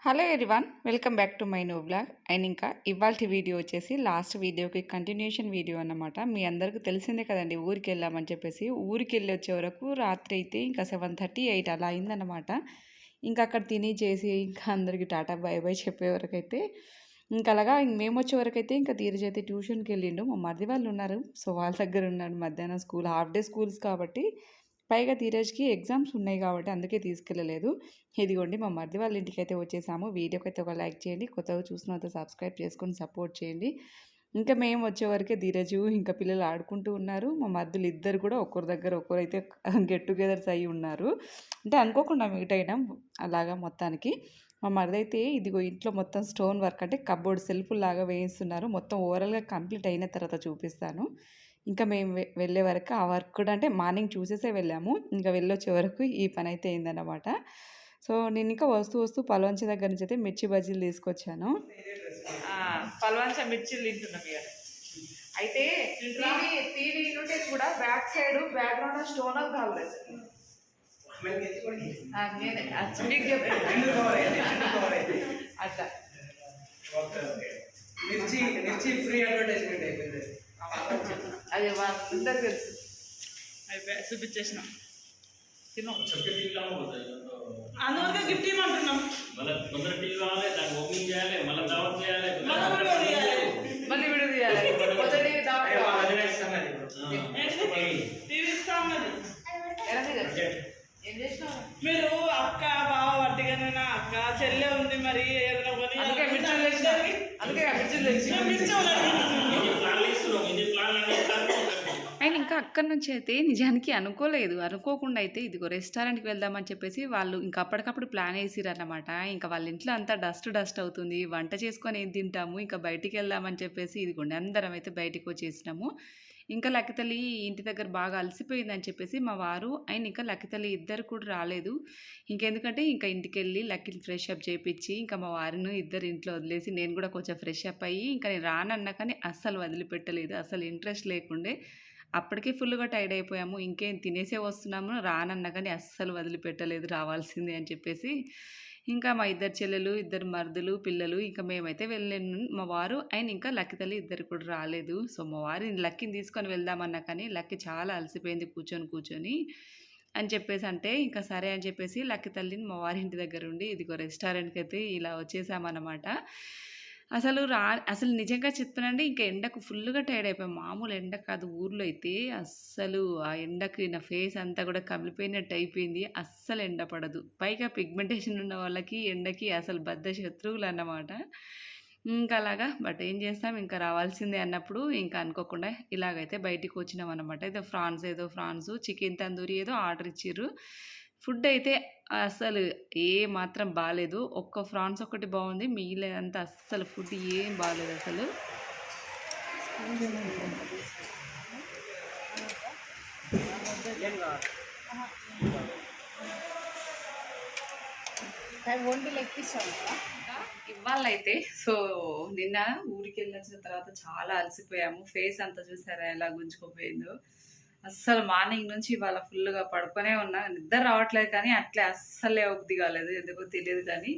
Hello everyone, welcome back to my new blog. And ఇంకా ఇవాల్టి video వచ్చేసి last వీడియోకి కంటిన్యూషన్ వీడియో అన్నమాట. మీ అందరికీ తెలిసిందే కదండి, ఊరికి వెళ్ళామని చెప్పేసి. ఊరికి వెళ్ళి వచ్చే వరకు రాత్రి అయితే ఇంకా 7:30, 8 అలా అయిందన్నమాట. ఇంకా అక్కడ తిని చేసి ఇంకా అందరికీ టాటా బై బై చెప్పే వరకు అయితే ఇంకా అలాగా మేము వచ్చే వరకు అయితే ఇంకా ధీరజ్ అయితే ట్యూషన్కి వెళ్ళిండు. మా మరిది వాళ్ళు ఉన్నారు, సో వాళ్ళ దగ్గర ఉన్నాడు. మధ్యాహ్నం స్కూల్ హాఫ్ డే స్కూల్స్ కాబట్టి, పైగా ధీరజ్కి ఎగ్జామ్స్ ఉన్నాయి కాబట్టి అందుకే తీసుకెళ్ళలేదు. ఇదిగోండి మా మరిది వాళ్ళ ఇంటికి అయితే వచ్చేసాము. వీడియోకి అయితే ఒక లైక్ చేయండి, కొత్తగా చూసిన సబ్స్క్రైబ్ చేసుకొని సపోర్ట్ చేయండి. ఇంకా మేము వచ్చేవరకే ధీరజు ఇంకా పిల్లలు ఆడుకుంటూ ఉన్నారు. మా మరిదులు ఇద్దరు కూడా ఒకరి దగ్గర ఒకరు అయితే గెట్ టుగెదర్స్ అయ్యి ఉన్నారు. అంటే అనుకోకుండా మీట్ అయినాం అలాగా మొత్తానికి. మా మరిదైతే ఇదిగో ఇంట్లో మొత్తం స్టోన్ వర్క్ అంటే కబోర్డ్ సెల్ఫ్ లాగా వేయిస్తున్నారు. మొత్తం ఓవరాల్గా కంప్లీట్ అయిన తర్వాత చూపిస్తాను. ఇంకా మేము వెళ్ళే వరకు ఆ వర్క్ కూడా అంటే మార్నింగ్ చూసేసే వెళ్ళాము. ఇంకా వెళ్ళొచ్చే వరకు ఈ పని అయితే అయిందన్నమాట. సో నేను ఇంకా వస్తూ పల్వంచ దగ్గర నుంచి అయితే మిర్చి బజ్జీలు తీసుకొచ్చాను. పల్వంచ మిర్చిలు తింటున్నాం ఇక. అయితే టీవీ ఉంటే కూడా బ్యాక్ సైడ్ బ్యాక్గ్రౌండ్ స్టోన్ కాలేదు. నేనే మీకు చెప్పాను అట్లా. మిర్చి ఫ్రీ అడ్వర్టైజ్మెంట్ అయిపోయింది. అది అందరికి తెలుసు. అయిపోయి చూపించేసినాం. అందువల్ల గిఫ్ట్ ఇవ్వమంటున్నాం. మళ్ళీ వీడియో తీయాలి. ఏం చేసినావు మీరు? అక్క బావ వట్టిగానైనా అక్క చెల్లె ఉంది, మరి ఏదైనా అండ్ ఇంకా అక్కడి నుంచి అయితే నిజానికి అనుకోకుండా అయితే ఇదిగో రెస్టారెంట్కి వెళ్దామని చెప్పేసి వాళ్ళు ఇంకా అప్పటికప్పుడు ప్లాన్ వేసిరన్నమాట. ఇంకా వాళ్ళ ఇంట్లో అంతా డస్ట్ అవుతుంది, వంట చేసుకొని ఏం తింటాము, ఇంకా బయటికి వెళ్దామని చెప్పేసి ఇదిగోండి అందరం అయితే బయటికి వచ్చేసినాము. ఇంకా లక్కితల్లి ఇంటి దగ్గర బాగా అలసిపోయిందని చెప్పేసి మా వారు అండ్ ఇంకా లక్కితల్లి ఇద్దరు కూడా రాలేదు. ఇంకెందుకంటే ఇంకా ఇంటికి వెళ్ళి లక్కిని ఫ్రెష్ అప్ చేయించి ఇంకా మా వారిని ఇద్దరు ఇంట్లో వదిలేసి నేను కూడా కొంచెం ఫ్రెష్ అప్ అయ్యి ఇంకా నేను రానన్నా కానీ అస్సలు వదిలిపెట్టలేదు. అసలు ఇంట్రెస్ట్ లేకుండే, అప్పటికే ఫుల్గా టైర్డ్ అయిపోయాము. ఇంకేం తినేసే వస్తున్నాము, రానన్నా కానీ అస్సలు వదిలిపెట్టలేదు, రావాల్సిందే అని చెప్పేసి. ఇంకా మా ఇద్దరు చెల్లెలు, ఇద్దరు మరుదులు, పిల్లలు ఇంకా మేమైతే వెళ్ళాను. మా వారు అండ్ ఇంకా లక్కి తల్లి ఇద్దరు కూడా రాలేదు. సో మా వారు లక్కిని తీసుకొని వెళ్దామన్నా కానీ లక్కి చాలా అలసిపోయింది కూర్చొని అని చెప్పేసి. అంటే ఇంకా సరే అని చెప్పేసి లక్కి తల్లిని మా వారి ఇంటి దగ్గర ఉండి ఇదిగో రెస్టారెంట్కి అయితే ఇలా వచ్చేసామన్నమాట. అసలు నిజంగా చెప్తానండి, ఇంకా ఎండకు ఫుల్గా టైర్డ్ అయిపోయాం. మామూలు ఎండ కాదు, ఊర్లో అయితే అస్సలు ఆ ఎండకి నా ఫేస్ అంతా కూడా కమిలిపోయినట్టు అయిపోయింది. అస్సలు ఎండ పడదు. పైగా పిగ్మెంటేషన్ ఉన్న వాళ్ళకి ఎండకి అసలు బద్ధ శత్రువులు అన్నమాట. ఇంకా అలాగా బట్ ఏం చేస్తాం, ఇంకా రావాల్సిందే అన్నప్పుడు ఇంకా అనుకోకుండా ఇలాగైతే బయటికి వచ్చినాం అనమాట. ఏదో ఫ్రాన్స్ చికెన్ తందూరి ఏదో ఆర్డర్ ఇచ్చిర్రు. ఫుడ్ అయితే అసలు ఏ మాత్రం బాగాలేదు. ఒక్క ఫ్రాన్స్ ఒకటి బాగుంది, మిగిలినంతా అస్సలు ఫుడ్ ఏం బాగాలేదు అసలు. ఇవాళ అయితే సో నిన్న ఊరికి వెళ్ళొచ్చిన తర్వాత చాలా అలసిపోయాము. ఫేస్ అంతా చూసారా ఎలా గుంజుకోపోయిందో. అస్సలు మార్నింగ్ నుంచి ఇవాళ ఫుల్గా పడుకొనే ఉన్నా, నిద్ర రావట్లేదు కానీ అట్లే అస్సలే ఒప్ది కాలేదు, ఎందుకో తెలియదు కానీ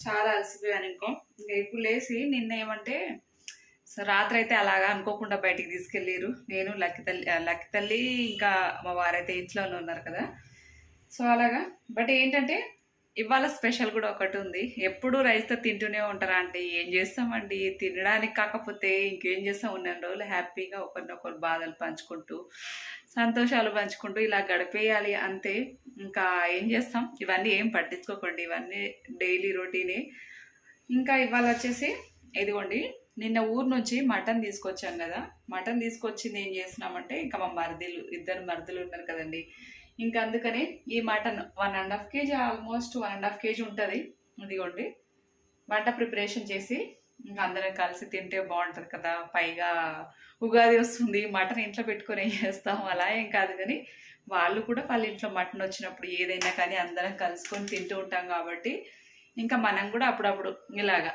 చాలా అలసిపోయాను. ఇంకా ఇప్పుడు లేచి నిన్న ఏమంటే సో రాత్రి అయితే అలాగా అనుకోకుండా బయటికి తీసుకెళ్ళారు. నేను లక్కి తల్లి ఇంకా మా వారైతే ఇంట్లోనే ఉన్నారు కదా. సో అలాగా బట్ ఏంటంటే ఇవాళ స్పెషల్ కూడా ఒకటి ఉంది. ఎప్పుడు రైస్తో తింటూనే ఉంటారా అంటే ఏం చేస్తామండి, తినడానికి కాకపోతే ఇంకేం చేస్తాం. ఉన్న రోజులు హ్యాపీగా ఒకరినొకరు బాధలు పంచుకుంటూ సంతోషాలు పంచుకుంటూ ఇలా గడిపేయాలి అంతే. ఇంకా ఏం చేస్తాం, ఇవన్నీ ఏం పట్టించుకోకండి, ఇవన్నీ డైలీ రొటీనే. ఇంకా ఇవాళ వచ్చేసి ఇదిగోండి నిన్న ఊరు నుంచి మటన్ తీసుకొచ్చాం కదా. మటన్ తీసుకొచ్చింది ఏం చేస్తున్నామంటే ఇంకా మా ఇద్దరు మరుదులు ఉన్నారు కదండి. ఇంకా అందుకని ఈ మటన్ 1.5 kg ఆల్మోస్ట్ 1.5 kg ఉంటుంది. ఇదిగోండి వంట ప్రిపరేషన్ చేసి ఇంకా అందరం కలిసి తింటే బాగుంటుంది కదా. పైగా ఉగాది వస్తుంది, మటన్ ఇంట్లో పెట్టుకొని ఏం చేస్తాం, అలా ఏం కాదు కానీ వాళ్ళు కూడా వాళ్ళ ఇంట్లో మటన్ వచ్చినప్పుడు ఏదైనా కానీ అందరం కలుసుకొని తింటూ ఉంటాం కాబట్టి ఇంకా మనం కూడా అప్పుడప్పుడు ఇలాగా.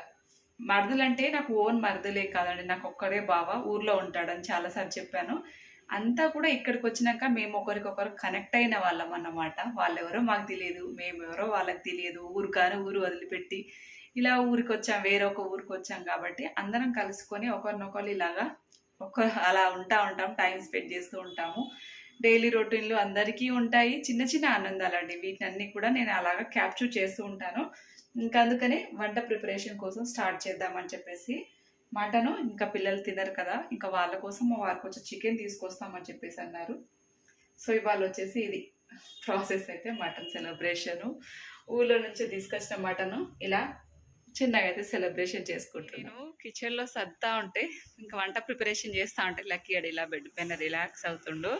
మరుదులంటే నాకు ఓన్ మరుదులే కాదండి, నాకు ఒక్కడే బావ ఊర్లో ఉంటాడని చాలాసార్లు చెప్పాను. అంతా కూడా ఇక్కడికి వచ్చినాక మేము ఒకరికొకరు కనెక్ట్ అయిన వాళ్ళం అన్నమాట. వాళ్ళెవరో మాకు తెలియదు, మేమెవరో వాళ్ళకి తెలియదు. ఊరు వదిలిపెట్టి ఇలా ఊరికి వచ్చాం, వేరొక ఊరికి వచ్చాం కాబట్టి అందరం కలుసుకొని ఒకరినొకరు ఇలాగా అలా ఉంటాం, టైం స్పెండ్ చేస్తూ ఉంటాము. డైలీ రొటీన్లు అందరికీ ఉంటాయి, చిన్న చిన్న ఆనందాలండి. వీటినన్నీ కూడా నేను అలాగా క్యాప్చర్ చేస్తూ ఉంటాను. ఇంకా అందుకనే వంట ప్రిపరేషన్ కోసం స్టార్ట్ చేద్దామని చెప్పేసి మటను ఇంకా పిల్లలు తినరు కదా, ఇంకా వాళ్ళ కోసం మా వారికి వచ్చి చికెన్ తీసుకొస్తామని చెప్పేసి అన్నారు. సో ఇవాళ వచ్చేసి ఇది ప్రాసెస్ అయితే మటన్ సెలబ్రేషను. ఊళ్ళో నుంచి తీసుకొచ్చిన మటను ఇలా చిన్నగా అయితే సెలబ్రేషన్ చేసుకుంటాను. నేను కిచెన్లో సర్దా ఉంటే ఇంకా వంట ప్రిపరేషన్ చేస్తూ ఉంటే లక్కీ అడి ఇలా బెడ్ పైన రిలాక్స్ అవుతుండు.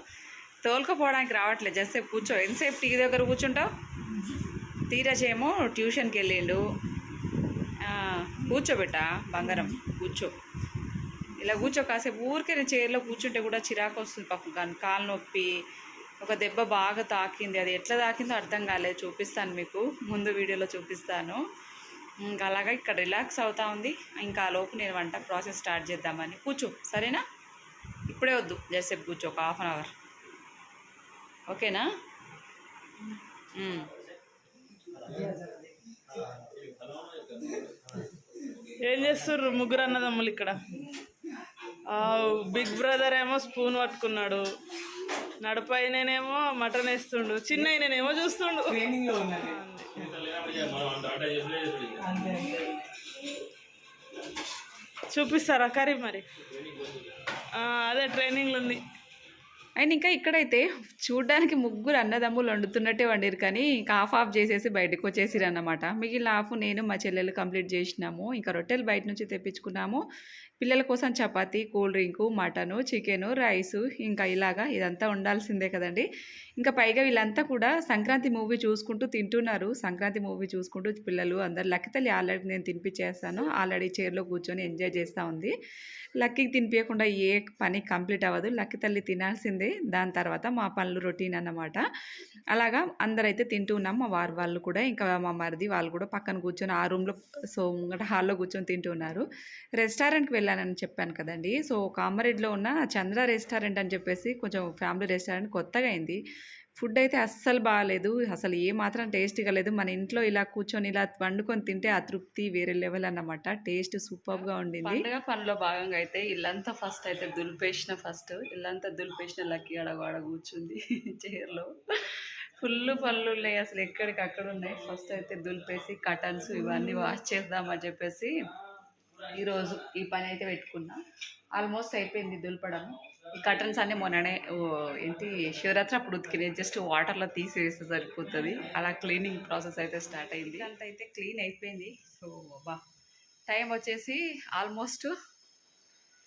తోలుకపోవడానికి రావట్లేదు, జస్ట్ కూర్చో. ఎంతసేపు టీవీ దగ్గర కూర్చుంటావు? తీరజ్ ఏమో ట్యూషన్కి వెళ్ళిండు. కూర్చోబెట్టా బంగారం, కూర్చో. ఇలా కూర్చో కాసేపు. ఊరికే నేను చైర్లో కూర్చుంటే కూడా చిరాకు వస్తుంది పాపం. కానీ కాలు నొప్పి, ఒక దెబ్బ బాగా తాకింది. అది ఎట్లా తాకిందో అర్థం కాలేదు, చూపిస్తాను మీకు, ముందు వీడియోలో చూపిస్తాను. ఇంకా అలాగా ఇక్కడ రిలాక్స్ అవుతా ఉంది. ఇంకా ఆ లోపు నేను వంట ప్రాసెస్ స్టార్ట్ చేద్దామని. కూర్చో, సరేనా? ఇప్పుడే వద్దు, జస్ట్ కూర్చో, ఒక హాఫ్ అన్ అవర్, ఓకేనా? ఏం చేస్తుర్రు ముగ్గురు అన్నదమ్ములు ఇక్కడ? బిగ్ బ్రదర్ ఏమో స్పూన్ పట్టుకున్నాడు, నడపైనేమో మటన్ వేస్తుండు, చిన్ననేమో చూస్తుండు. ట్రైనింగ్ లో ఉన్నది. చూపిస్తారా కర్రీ మరి? అదే ట్రైనింగ్లో ఉంది. అండ్ ఇంకా ఇక్కడైతే చూడ్డానికి ముగ్గురు అన్నదమ్ములు వండుతున్నట్టే వండిరు, కానీ ఇంకా ఆఫ్ చేసేసి బయటకు వచ్చేసిరు అన్నమాట. మిగిలిన హాఫ్ నేను మా చెల్లెలు కంప్లీట్ చేసినాము. ఇంకా రొట్టెలు బయట నుంచి తెప్పించుకున్నాము. పిల్లల కోసం chapati, cool drink, mutton, chicken, rice, ఇంకా ఇలాగా ఇదంతా ఉండాల్సిందే కదండి. ఇంకా పైగా వీళ్ళంతా కూడా సంక్రాంతి మూవీ చూసుకుంటూ తింటున్నారు. సంక్రాంతి మూవీ చూసుకుంటూ పిల్లలు అందరు. లక్కీ తల్లి ఆల్రెడీ నేను తినిపించేస్తాను, ఆల్రెడీ చైర్లో కూర్చొని ఎంజాయ్ చేస్తూ ఉంది. లక్కీకి తినిపించకుండా ఏ పని కంప్లీట్ అవ్వదు. లక్కీ తల్లి తినాల్సిందే, దాని తర్వాత మా పనులు రొటీన్ అన్నమాట. అలాగా అందరైతే తింటూ ఉన్నాం. మా వారు వాళ్ళు కూడా, ఇంకా మా మరిది వాళ్ళు కూడా పక్కన కూర్చొని ఆ రూమ్లో, సో ముంగట హాల్లో కూర్చొని తింటూ ఉన్నారు. రెస్టారెంట్కి వెళ్ళానని చెప్పాను కదండి. సో కామారెడ్డిలో ఉన్న చంద్ర రెస్టారెంట్ అని చెప్పేసి కొంచెం ఫ్యామిలీ రెస్టారెంట్ కొత్తగా అయింది. ఫుడ్ అయితే అస్సలు బాగాలేదు, అసలు ఏ మాత్రం టేస్టీగా లేదు. మన ఇంట్లో ఇలా కూర్చొని ఇలా వండుకొని తింటే ఆ తృప్తి వేరే లెవెల్ అన్నమాట. టేస్ట్ సూపర్గా ఉండింది. పండుగ పనిలో భాగంగా అయితే ఇల్లంతా ఫస్ట్ అయితే ఇల్లంతా దులిపేసిన లక్కీ అడగ కూర్చుంది చైర్లో. ఫుల్ పనులు ఉన్నాయి, అసలు ఎక్కడికి అక్కడ ఉన్నాయి. ఫస్ట్ అయితే దులిపేసి కటన్స్ ఇవన్నీ వాష్ చేద్దామని చెప్పేసి ఈరోజు ఈ పని అయితే పెట్టుకున్నా. ఆల్మోస్ట్ అయిపోయింది దులపడం. ఈ కటన్స్ అన్నీ మొన్ననే శివరాత్రి అప్పుడు ఉతికినాయి, జస్ట్ వాటర్లో తీసేస్తే సరిపోతుంది. అలా క్లీనింగ్ ప్రాసెస్ అయితే స్టార్ట్ అయింది. అంత అయితే క్లీన్ అయిపోయింది. సో టైం వచ్చేసి ఆల్మోస్ట్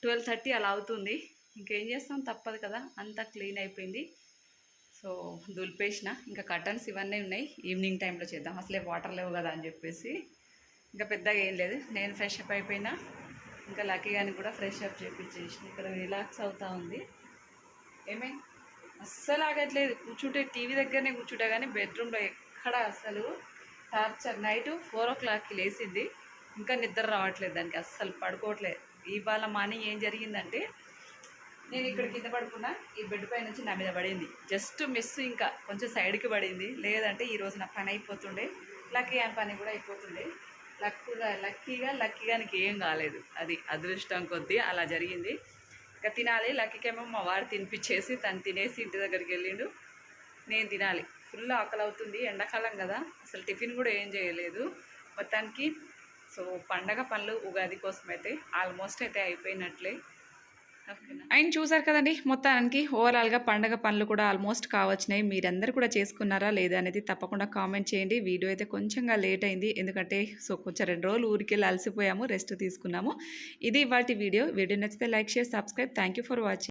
12:30 అలా అవుతుంది. ఇంకేం చేస్తాం, తప్పదు కదా. అంతా క్లీన్ అయిపోయింది. సో దులిపేసిన. ఇంకా కటన్స్ ఇవన్నీ ఉన్నాయి, ఈవినింగ్ టైంలో చేద్దాం, అసలే వాటర్ లేవు కదా అని చెప్పేసి. ఇంకా పెద్దగా ఏం లేదు. నేను ఫ్రెష్ అప్ అయిపోయినా, ఇంకా లక్కీ గాని కూడా ఫ్రెష్ అప్ చేయించేసిన. ఇక్కడ రిలాక్స్ అవుతూ ఉంది. ఏమైంది, అస్సలు ఆగట్లేదు. కూర్చుంటే టీవీ దగ్గరనే కూర్చుంటా, కానీ బెడ్రూమ్లో ఎక్కడ అసలు టార్చర్. నైట్ 4 o'clockకి లేచింది, ఇంకా నిద్ర రావట్లేదు దానికి, అస్సలు పడుకోవట్లేదు. ఇవాళ మార్నింగ్ ఏం జరిగిందంటే, నేను ఇక్కడ కింద పడుకున్నా, ఈ బెడ్ పై నుంచి నా మీద పడింది. జస్ట్ మిస్, ఇంకా కొంచెం సైడ్కి పడింది. లేదంటే ఈరోజు నా పని అయిపోతుండే, లక్కీ అని పని కూడా అయిపోతుండే. లక్కీగానికి ఏం కాలేదు, అది అదృష్టం కొద్దీ అలా జరిగింది. ఇంకా తినాలి. లక్కీకేమో మా వారు తినిపించేసి తను తినేసి ఇంటి దగ్గరికి వెళ్ళిండు. నేను తినాలి, ఫుల్ ఆకలి అవుతుంది. ఎండాకాలం కదా, అసలు టిఫిన్ కూడా ఏం చేయలేదు మొత్తానికి. సో పండగ పనులు ఉగాది కోసం అయితే ఆల్మోస్ట్ అయితే అయిపోయినట్లే. అండ్ చూసారు కదండి, మొత్తానికి ఓవరాల్గా పండగ పనులు కూడా ఆల్మోస్ట్ కావచ్చినాయి. మీరందరూ కూడా చేసుకున్నారా లేదా అనేది తప్పకుండా కామెంట్ చేయండి. వీడియో అయితే కొంచెంగా లేట్ అయింది, ఎందుకంటే సో కొంచెం 2 రోజులు ఊరికి వెళ్ళి అలసిపోయాము, రెస్ట్ తీసుకున్నాము. ఇది ఇవాల్టి వీడియో. నచ్చితే like, share, subscribe. Thank you for watching.